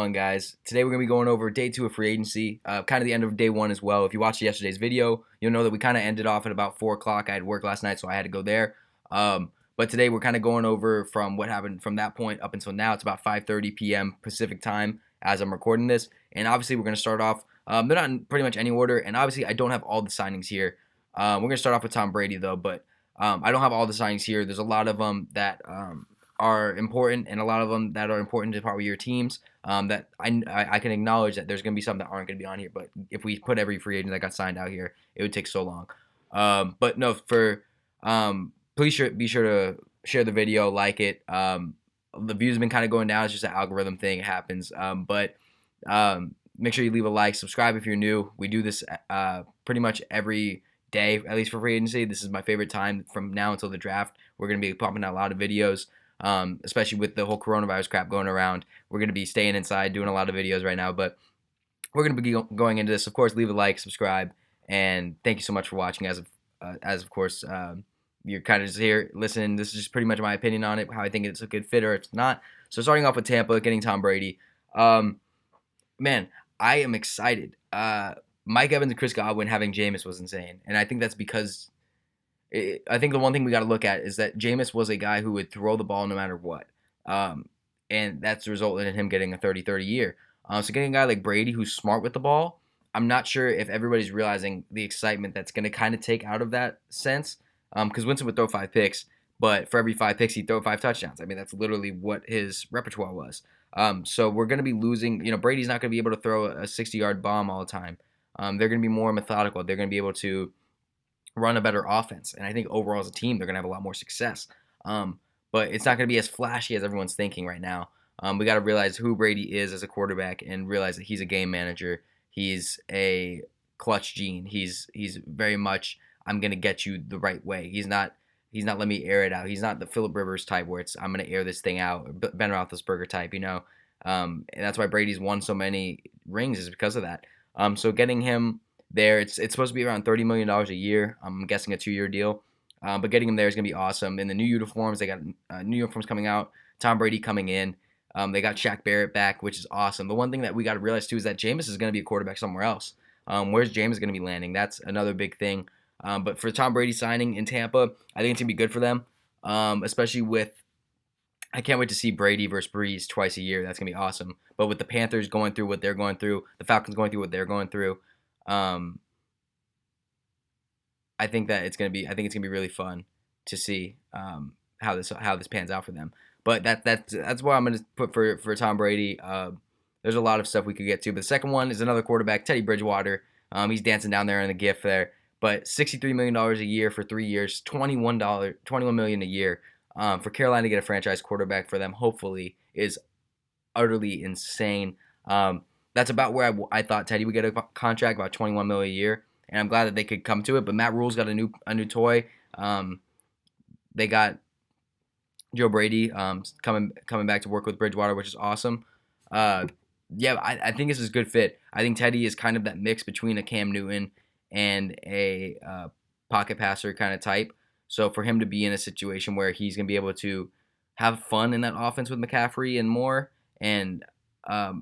On, guys. Today we're going to be going over day 2 of free agency, kind of the end of day 1 as well. If you watched yesterday's video, you'll know that we kind of ended off at about 4 o'clock. I had work last night, so I had to go there. But today we're kind of going over from what happened from that point up until now. It's about 5:30 p.m. Pacific time as I'm recording this. And obviously we're going to start off, they're not in pretty much any order. And obviously I don't have all the signings here. We're going to start off with Tom Brady, though, but I don't have all the signings here. There's a lot of them that are important, and a lot of them that are important to probably your teams. That I can acknowledge that there's going to be some that aren't going to be on here. But if we put every free agent that got signed out here, it would take so long. But no, please be sure to share the video, like it. The views have been kind of going down. It's just an algorithm thing. It happens. But make sure you leave a like, subscribe if you're new. We do this pretty much every day, at least for free agency. This is my favorite time from now until the draft. We're going to be pumping out a lot of videos. Especially with the whole coronavirus crap going around. We're going to be staying inside, doing a lot of videos right now, but we're going to be going into this. Of course, leave a like, subscribe, and thank you so much for watching. As of course, you're kind of just here listening. This is just pretty much my opinion on it, how I think it's a good fit or it's not. So starting off with Tampa, getting Tom Brady. Man, I am excited. Mike Evans and Chris Godwin having Jameis was insane, and I think that's because I think the one thing we got to look at is that Jameis was a guy who would throw the ball no matter what. And that's resulted in him getting a 30-30 year. So getting a guy like Brady who's smart with the ball, I'm not sure if everybody's realizing the excitement that's going to kind of take out of that sense. Because Winston would throw 5 picks, but for every 5 picks, he'd throw 5 touchdowns. I mean, that's literally what his repertoire was. So we're going to be losing. Brady's not going to be able to throw a 60-yard bomb all the time. They're going to be more methodical. They're going to be able to run a better offense, and I think overall as a team they're going to have a lot more success. But it's not going to be as flashy as everyone's thinking right now. We got to realize who Brady is as a quarterback and realize that he's a game manager. He's a clutch gene. He's very much, I'm going to get you the right way. He's not let me air it out. He's not the Phillip Rivers type where it's I'm going to air this thing out, or Ben Roethlisberger type, and that's why Brady's won so many rings is because of that. So getting him there, it's supposed to be around $30 million a year. I'm guessing a 2-year deal. But getting him there is going to be awesome. In the new uniforms, they got new uniforms coming out. Tom Brady coming in. They got Shaq Barrett back, which is awesome. The one thing that we got to realize, too, is that Jameis is going to be a quarterback somewhere else. Where's Jameis going to be landing? That's another big thing. But for Tom Brady signing in Tampa, I think it's going to be good for them, especially with – I can't wait to see Brady versus Breeze twice a year. That's going to be awesome. But with the Panthers going through what they're going through, the Falcons going through what they're going through, I think it's gonna be really fun to see how this pans out for them. But that's what I'm gonna put for Tom Brady. There's a lot of stuff we could get to, but the second one is another quarterback, Teddy Bridgewater. He's dancing down there in the gift there, but $63 million a year for 3 years, $21 million a year. For Carolina to get a franchise quarterback for them, hopefully, is utterly insane. That's about where I thought Teddy would get a contract, about $21 million a year, and I'm glad that they could come to it. But Matt Rule's got a new toy. They got Joe Brady coming back to work with Bridgewater, which is awesome. I think this is a good fit. I think Teddy is kind of that mix between a Cam Newton and a pocket passer kind of type. So for him to be in a situation where he's going to be able to have fun in that offense with McCaffrey and more, and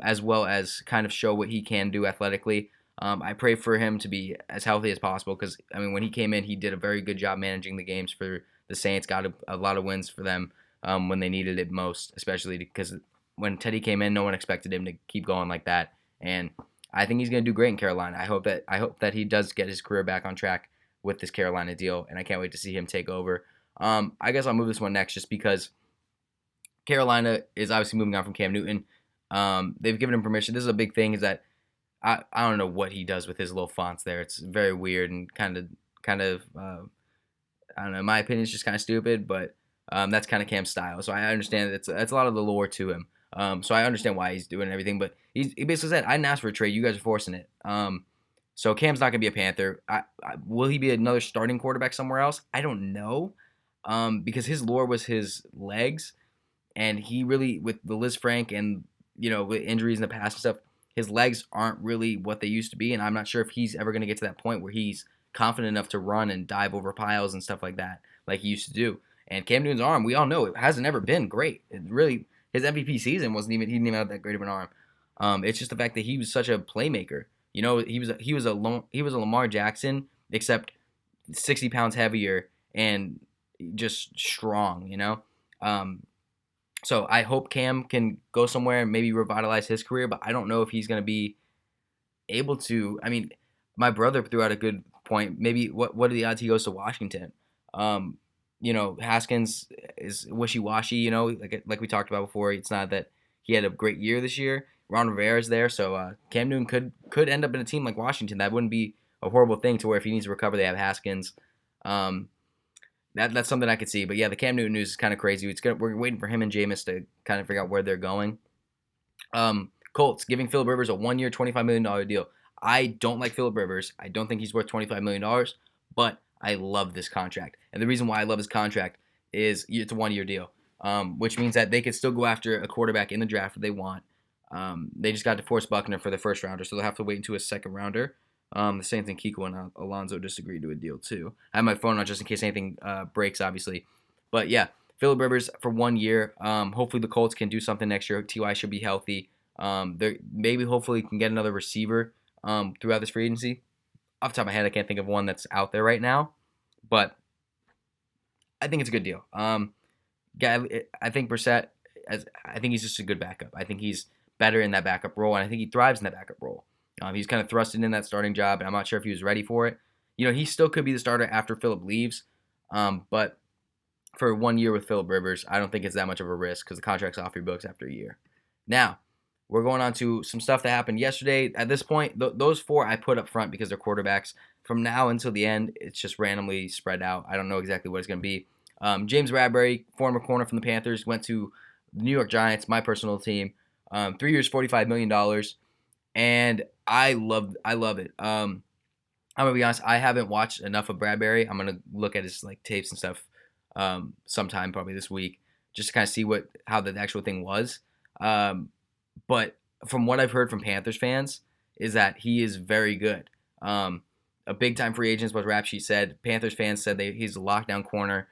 as well as kind of show what he can do athletically. I pray for him to be as healthy as possible because, when he came in, he did a very good job managing the games for the Saints, got a lot of wins for them when they needed it most, especially because when Teddy came in, no one expected him to keep going like that. And I think he's going to do great in Carolina. I hope that he does get his career back on track with this Carolina deal, and I can't wait to see him take over. I guess I'll move this one next just because Carolina is obviously moving on from Cam Newton. They've given him permission. This is a big thing, is that I don't know what he does with his little fonts there. It's very weird and kind of I don't know. In my opinion, it's just kind of stupid, but that's kind of Cam's style. So I understand that's a lot of the lore to him. So I understand why he's doing everything, but he basically said, I didn't ask for a trade. You guys are forcing it. So Cam's not going to be a Panther. Will he be another starting quarterback somewhere else? I don't know, because his lore was his legs, and he really, with the Liz Frank and, with injuries in the past and stuff, his legs aren't really what they used to be, and I'm not sure if he's ever going to get to that point where he's confident enough to run and dive over piles and stuff like that, like he used to do. And Cam Newton's arm, we all know, it hasn't ever been great. It really, his MVP season he didn't even have that great of an arm. It's just the fact that he was such a playmaker. You know, he was a Lamar Jackson, except 60 pounds heavier and just strong. You know, so I hope Cam can go somewhere and maybe revitalize his career, but I don't know if he's going to be able to. I mean, my brother threw out a good point. Maybe what are the odds he goes to Washington? You know, Haskins is wishy-washy. You know, like we talked about before. It's not that he had a great year this year. Ron Rivera's there, so Cam Newton could end up in a team like Washington. That wouldn't be a horrible thing to where if he needs to recover, they have Haskins. That's something I could see. But yeah, the Cam Newton news is kind of crazy. We're waiting for him and Jameis to kind of figure out where they're going. Colts giving Phillip Rivers a 1-year, $25 million deal. I don't like Phillip Rivers. I don't think he's worth $25 million, but I love this contract. And the reason why I love his contract is it's a 1-year deal, which means that they could still go after a quarterback in the draft if they want. They just got DeForest Buckner for the first rounder, so they'll have to wait until a second rounder. The same thing, Kiko and Alonzo just agreed to a deal too. I have my phone on just in case anything breaks, obviously. But yeah, Phillip Rivers for 1 year. Hopefully the Colts can do something next year. Ty should be healthy. Maybe hopefully can get another receiver throughout this free agency. Off the top of my head, I can't think of one that's out there right now, but I think it's a good deal. I think Brissett, I think he's just a good backup. I think he's better in that backup role, and I think he thrives in that backup role. He's kind of thrusted in that starting job, and I'm not sure if he was ready for it. You know, he still could be the starter after Phillip leaves, but for 1 year with Phillip Rivers, I don't think it's that much of a risk because the contract's off your books after a year. Now, we're going on to some stuff that happened yesterday. At this point, those four I put up front because they're quarterbacks. From now until the end, it's just randomly spread out. I don't know exactly what it's going to be. James Bradberry, former corner from the Panthers, went to the New York Giants, my personal team. 3 years, $45 million. And I love it. I'm going to be honest, I haven't watched enough of Bradberry. I'm going to look at his tapes and stuff sometime probably this week just to kind of see how the actual thing was. But from what I've heard from Panthers fans is that he is very good. A big-time free agent is what Rap Sheet said. Panthers fans said he's a lockdown corner.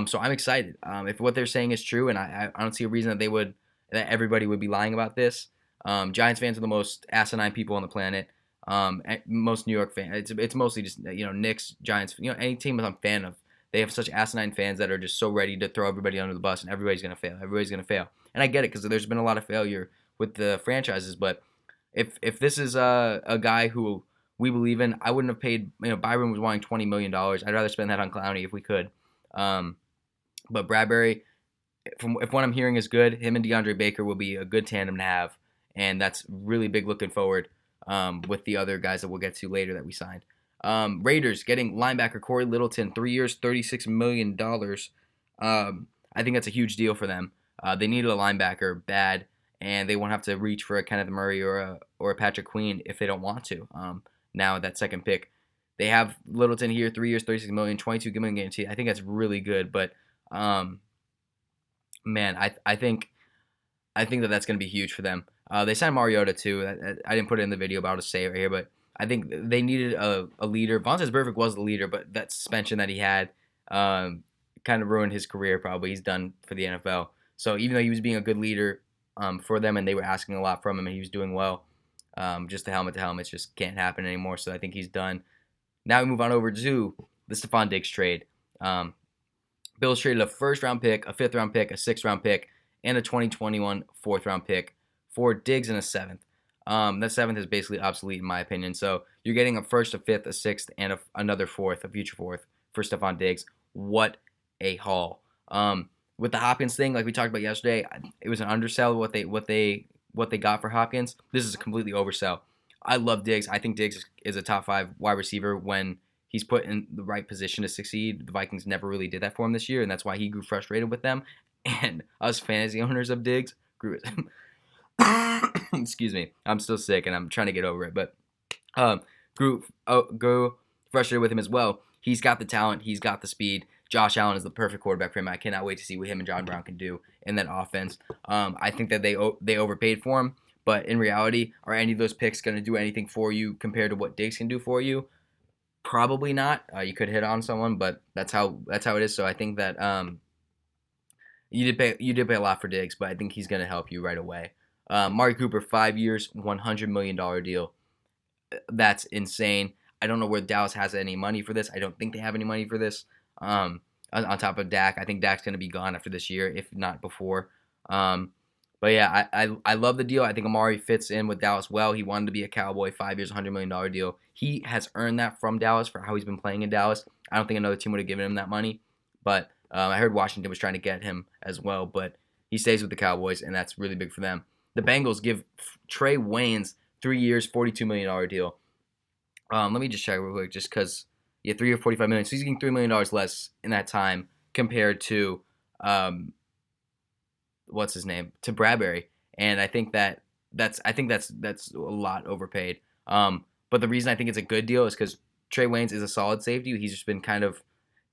So I'm excited. If what they're saying is true, and I don't see a reason that everybody would be lying about this. Giants fans are the most asinine people on the planet. Most New York fans, it's mostly just Knicks, Giants. Any team that I'm a fan of, they have such asinine fans that are just so ready to throw everybody under the bus, and everybody's gonna fail. Everybody's gonna fail, and I get it because there's been a lot of failure with the franchises. But if this is a guy who we believe in, I wouldn't have paid. Byron was wanting $20 million. I'd rather spend that on Clowney if we could. But Bradberry, if what I'm hearing is good, him and DeAndre Baker will be a good tandem to have, and that's really big looking forward with the other guys that we'll get to later that we signed. Raiders getting linebacker Corey Littleton, 3 years, $36 million. I think that's a huge deal for them. They needed a linebacker bad, and they won't have to reach for a Kenneth Murray or a Patrick Queen if they don't want to. Now that second pick, they have Littleton here, 3 years, $36 million, $22 million guarantee. I think that's really good, but man, I think that that's going to be huge for them. They signed Mariota too. I didn't put it in the video, but I'll just say it right here. But I think they needed a leader. Vontaze Burfict was the leader, but that suspension that he had kind of ruined his career probably. He's done for the NFL. So even though he was being a good leader for them and they were asking a lot from him and he was doing well, just the helmet to helmets just can't happen anymore. So I think he's done. Now we move on over to the Stephon Diggs trade. Bills traded a first-round pick, a fifth-round pick, a sixth-round pick, and a 2021 fourth-round pick for Diggs and a seventh. That seventh is basically obsolete in my opinion. So you're getting a first, a fifth, a sixth, and another fourth, a future fourth for Stephon Diggs. What a haul! With the Hopkins thing, like we talked about yesterday, it was an undersell what they got for Hopkins. This is a completely oversell. I love Diggs. I think Diggs is a top 5 wide receiver when he's put in the right position to succeed. The Vikings never really did that for him this year, and that's why he grew frustrated with them. And us fantasy owners of Diggs grew excuse me, I'm still sick and I'm trying to get over it, but grew frustrated with him as well. He's got the talent, he's got the speed. Josh Allen is the perfect quarterback for him. I cannot wait to see what him and John Brown can do in that offense. I think that they overpaid for him, but in reality, are any of those picks going to do anything for you compared to what Diggs can do for you? Probably not. You could hit on someone, but that's how it is. So I think that you did pay a lot for Diggs, but I think he's going to help you right away. Mari Cooper, 5 years, $100 million deal. That's insane. I don't know where Dallas has any money for this. I don't think they have any money for this. On top of Dak, I think Dak's going to be gone after this year, if not before. But yeah, I love the deal. I think Amari fits in with Dallas well. He wanted to be a Cowboy, 5 years, $100 million deal. He has earned that from Dallas for how he's been playing in Dallas. I don't think another team would have given him that money. But I heard Washington was trying to get him as well. But he stays with the Cowboys, and that's really big for them. The Bengals give Trey Waynes 3 years, $42 million deal. Let me just check real quick, just because, yeah, 3 or $45 million. So he's getting $3 million less in that time compared to, what's his name, to Bradbury. And I think that's a lot overpaid. But the reason I think it's a good deal is because Trey Waynes is a solid safety. He's just been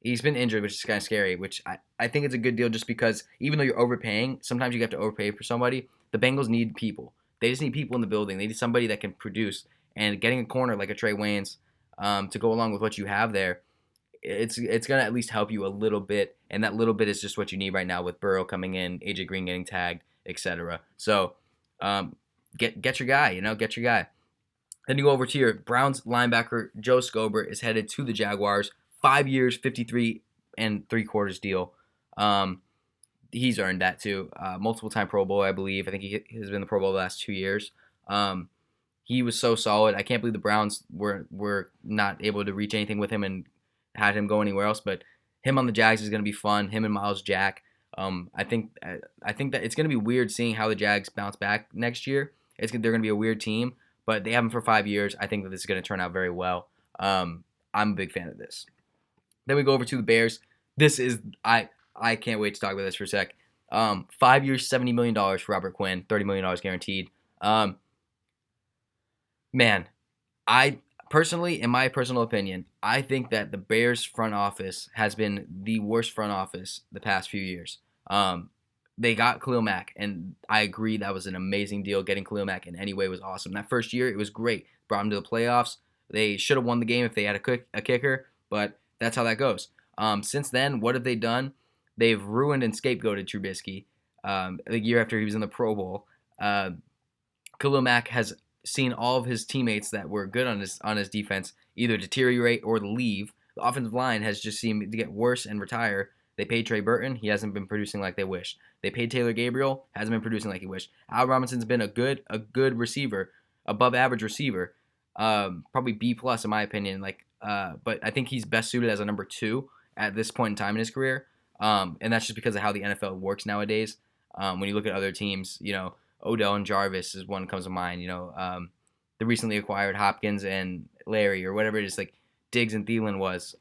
he's been injured, which is kind of scary, which I think it's a good deal just because even though you're overpaying, sometimes you have to overpay for somebody. The Bengals need people. They just need people in the building. They need somebody that can produce. And getting a corner like a Trey Waynes to go along with what you have there, it's going to at least help you a little bit. And that little bit is just what you need right now with Burrow coming in, AJ Green getting tagged, etc. So get your guy, get your guy. Then you go over to your Browns linebacker, Joe Gobert, is headed to the Jaguars. 5 years, 53 3/4 deal. He's earned that too. Multiple-time Pro Bowl, I believe. I think he has been in the Pro Bowl the last 2 years. He was so solid. I can't believe the Browns were not able to reach anything with him and had him go anywhere else. But him on the Jags is going to be fun. Him and Miles Jack. I think that it's going to be weird seeing how the Jags bounce back next year. They're going to be a weird team, but they have him for 5 years. I think that this is going to turn out very well. I'm a big fan of this. Then we go over to the Bears. This is I can't wait to talk about this for a sec. 5 years, $70 million for Robert Quinn, $30 million guaranteed. Man, I personally, in my personal opinion, I think that the Bears front office has been the worst front office the past few years. They got Khalil Mack, and I agree that was an amazing deal. Getting Khalil Mack in any way was awesome. That first year, it was great. Brought them to the playoffs. They should have won the game if they had a kicker, but that's how that goes. Since then, what have they done? They've ruined and scapegoated Trubisky. The year after he was in the Pro Bowl, Khalil Mack has seen all of his teammates that were good on his defense either deteriorate or leave. The offensive line has just seemed to get worse and retire. They paid Trey Burton. He hasn't been producing like they wished. They paid Taylor Gabriel. Hasn't been producing like he wished. Al Robinson's been a good receiver, above average receiver, probably B+ in my opinion. But I think he's best suited as a number 2 at this point in time in his career. And that's just because of how the NFL works nowadays. When you look at other teams, Odell and Jarvis is one that comes to mind. The recently acquired Hopkins and Larry or whatever it is, like Diggs and Thielen was.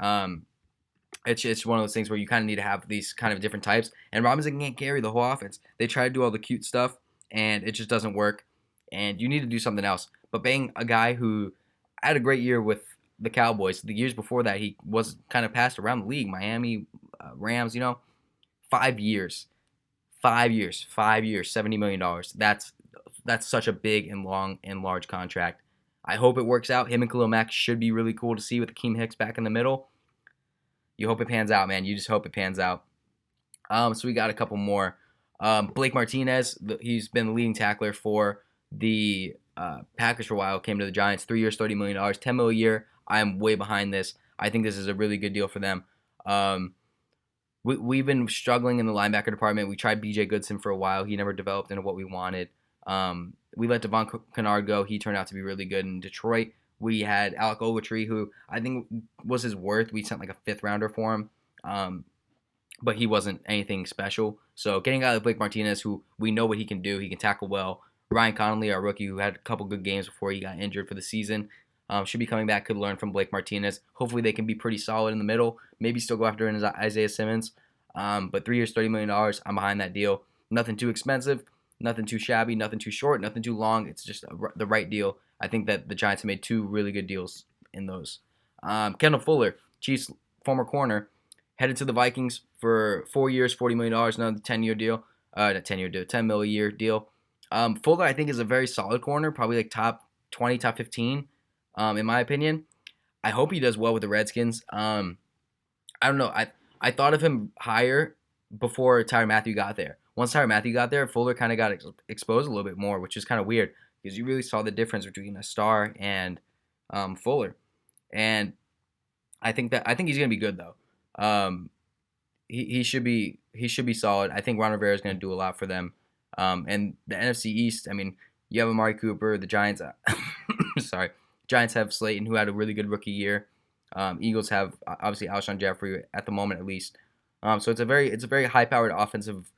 It's one of those things where you kind of need to have these kind of different types. And Robinson can't carry the whole offense. They try to do all the cute stuff, and it just doesn't work. And you need to do something else. But being a guy who had a great year with the Cowboys, the years before that he was kind of passed around the league. Miami, Rams, 5 years. 5 years, $70 million. That's such a big and long and large contract. I hope it works out. Him and Khalil Mack should be really cool to see with Akeem Hicks back in the middle. You hope it pans out, man. You just hope it pans out. So we got a couple more. Blake Martinez, he's been the leading tackler for the Packers for a while. Came to the Giants, 3 years, $30 million, $10 million a year. I'm way behind this. I think this is a really good deal for them. We've been struggling in the linebacker department. We tried B.J. Goodson for a while. He never developed into what we wanted. We let Devon Kennard go. He turned out to be really good in Detroit. We had Alec Ogletree, who I think was his worth. We sent like a 5th rounder for him, but he wasn't anything special. So getting out of Blake Martinez, who we know what he can do. He can tackle well. Ryan Connolly, our rookie, who had a couple good games before he got injured for the season, should be coming back. Could learn from Blake Martinez. Hopefully they can be pretty solid in the middle. Maybe still go after Isaiah Simmons. But 3 years, $30 million. I'm behind that deal. Nothing too expensive. Nothing too shabby. Nothing too short. Nothing too long. It's just the right deal. I think that the Giants have made 2 really good deals in those. Kendall Fuller, Chiefs former corner, headed to the Vikings for 4 years, $40 million. Another 10-year deal. Not 10-year deal. $10 million a year deal. Fuller, I think, is a very solid corner. Probably like top 20, top 15, in my opinion. I hope he does well with the Redskins. I don't know. I thought of him higher before Tyrann Mathieu got there. once Tyrann Mathieu got there, Fuller kind of got exposed a little bit more, which is kind of weird because you really saw the difference between a star and Fuller. And I think he's gonna be good though. He should be solid. I think Ron Rivera is gonna do a lot for them. And the NFC East, I mean, you have Amari Cooper, the Giants. Sorry, Giants have Slayton, who had a really good rookie year. Eagles have obviously Alshon Jeffrey at the moment, at least. So it's a very high-powered offensive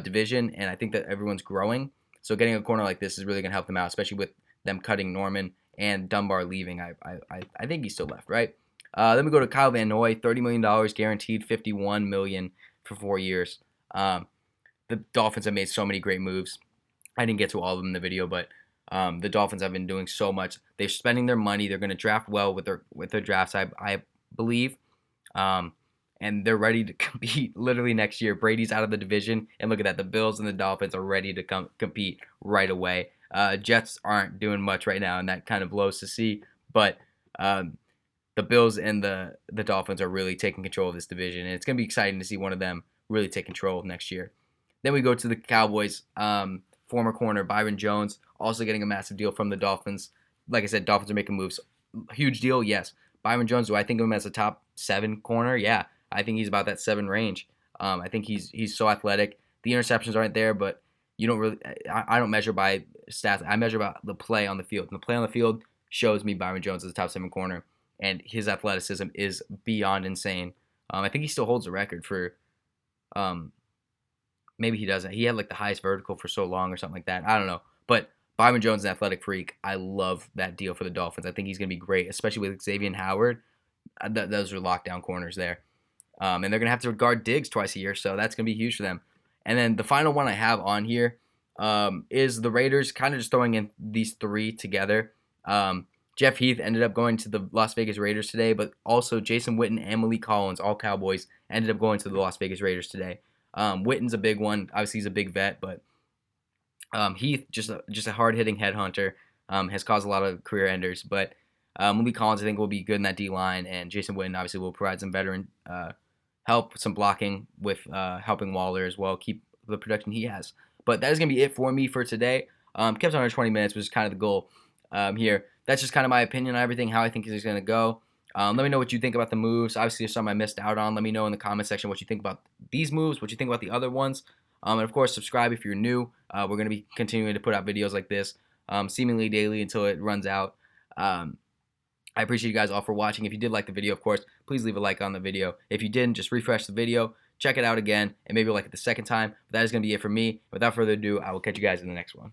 division, and I think that everyone's growing. So getting a corner like this is really gonna help them out, especially with them cutting Norman and Dunbar leaving. I think he's still left, right? Then we go to Kyle Van Noy, $30 million guaranteed, $51 million for 4 years. The Dolphins have made so many great moves. I didn't get to all of them in the video, but the Dolphins have been doing so much. They're spending their money. They're going to draft well with their drafts, I believe. And they're ready to compete literally next year. Brady's out of the division, and look at that. The Bills and the Dolphins are ready to compete right away. Jets aren't doing much right now, and that kind of blows to see. But the Bills and the Dolphins are really taking control of this division, and it's going to be exciting to see one of them really take control next year. Then we go to the Cowboys. Former corner Byron Jones also getting a massive deal from the Dolphins. Like I said, Dolphins are making moves. Huge deal, yes. Byron Jones, do I think of him as a top 7 corner? Yeah, I think he's about that 7 range. I think he's so athletic. The interceptions aren't there, but you don't really. I don't measure by stats. I measure by the play on the field. And the play on the field shows me Byron Jones as a top 7 corner, and his athleticism is beyond insane. I think he still holds the record for. Maybe he doesn't. He had like the highest vertical for so long or something like that. I don't know. But Byron Jones is an athletic freak. I love that deal for the Dolphins. I think he's going to be great, especially with Xavier Howard. Those are lockdown corners there. And they're going to have to guard DIGGS twice a year, so that's going to be huge for them. And then the final one I have on here is the Raiders, kind of just throwing in these 3 together. Jeff Heath ended up going to the Las Vegas Raiders today, but also Jason Witten and Malik Collins, all Cowboys, ended up going to the Las Vegas Raiders today. Witten's a big one. Obviously, he's a big vet, but Heath, just a hard-hitting headhunter, has caused a lot of career enders. But Malik Collins, I think, will be good in that D-line, and Jason Witten obviously will provide some veteran help, some blocking with helping Waller as well, keep the production he has. But that is going to be it for me for today. Kept under 20 minutes, which is kind of the goal here. That's just kind of my opinion on everything, how I think it's going to go. Let me know what you think about the moves. Obviously, there's some I missed out on. Let me know in the comment section what you think about these moves, what you think about the other ones. And, of course, subscribe if you're new. We're going to be continuing to put out videos like this seemingly daily until it runs out. I appreciate you guys all for watching. If you did like the video, of course, please leave a like on the video. If you didn't, just refresh the video, check it out again, and maybe you'll like it the second time. But that is going to be it for me. Without further ado, I will catch you guys in the next one.